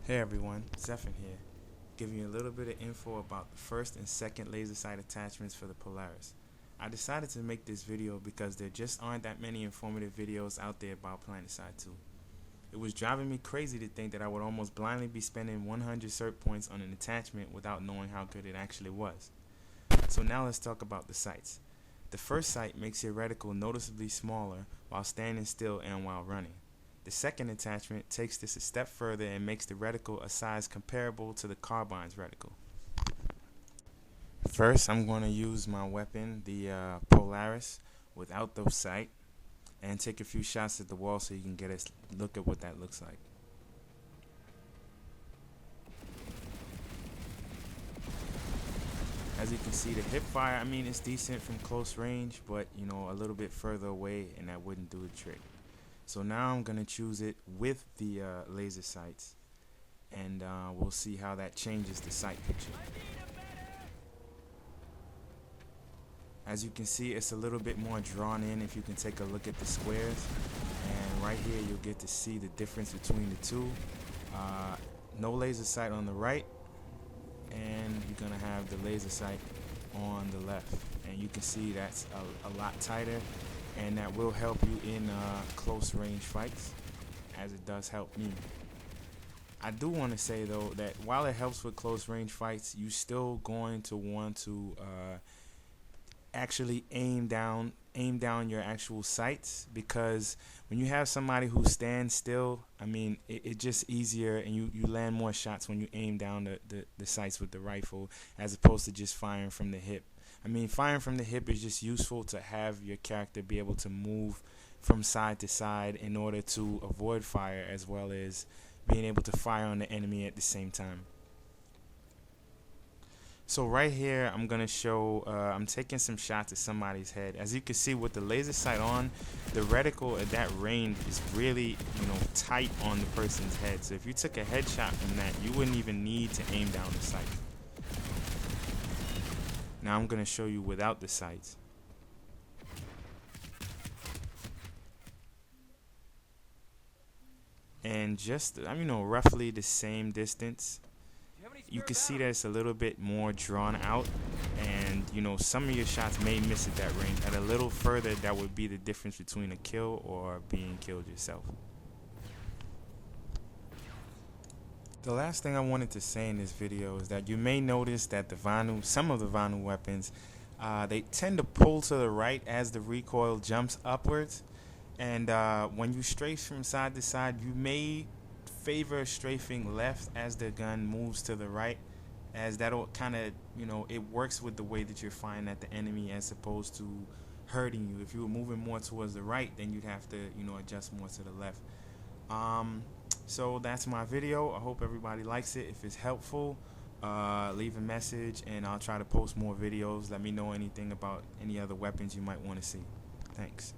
Hey everyone, Zephyr here, giving you a little bit of info about the first and second laser sight attachments for the Polaris. I decided to make this video because there just aren't that many informative videos out there about Planetside 2. It was driving me crazy to think that I would almost blindly be spending 100 cert points on an attachment without knowing how good it actually was. So now let's talk about the sights. The first sight makes your reticle noticeably smaller while standing still and while running. The second attachment takes this a step further and makes the reticle a size comparable to the carbine's reticle. First, I'm going to use my weapon, the Polaris, without the sight, and take a few shots at the wall so you can get a look at what that looks like. As you can see, the hip fire, it's decent from close range, but a little bit further away and that wouldn't do the trick. So now I'm going to choose it with the laser sights, and we'll see how that changes the sight picture. As you can see, it's a little bit more drawn in if you can take a look at the squares, and right here you'll get to see the difference between the two. No laser sight on the right, and you're going to have the laser sight on the left, and you can see that's a lot tighter, and that will help you in close range fights, as it does help me. I do want to say though that while it helps with close range fights, you still going to want to actually aim down your actual sights, because when you have somebody who stands still, it's just easier, and you land more shots when you aim down the sights with the rifle as opposed to just firing from the hip. Firing from the hip is just useful to have your character be able to move from side to side in order to avoid fire, as well as being able to fire on the enemy at the same time. So right here, I'm going to show, I'm taking some shots at somebody's head. As you can see, with the laser sight on, the reticle at that range is really, tight on the person's head. So if you took a headshot from that, you wouldn't even need to aim down the sight. Now I'm going to show you without the sights. And just, roughly the same distance. You can see that it's a little bit more drawn out, and some of your shots may miss at that range. At a little further, that would be the difference between a kill or being killed yourself. The last thing I wanted to say in this video is that you may notice that some of the Vanu weapons, they tend to pull to the right as the recoil jumps upwards, and when you strafe from side to side, you may favor strafing left as the gun moves to the right, as that'll kind of, it works with the way that you're firing at the enemy as opposed to hurting you. If you were moving more towards the right, then you'd have to, adjust more to the left. So that's my video. I hope everybody likes it. If it's helpful, leave a message and I'll try to post more videos. Let me know anything about any other weapons you might want to see. Thanks.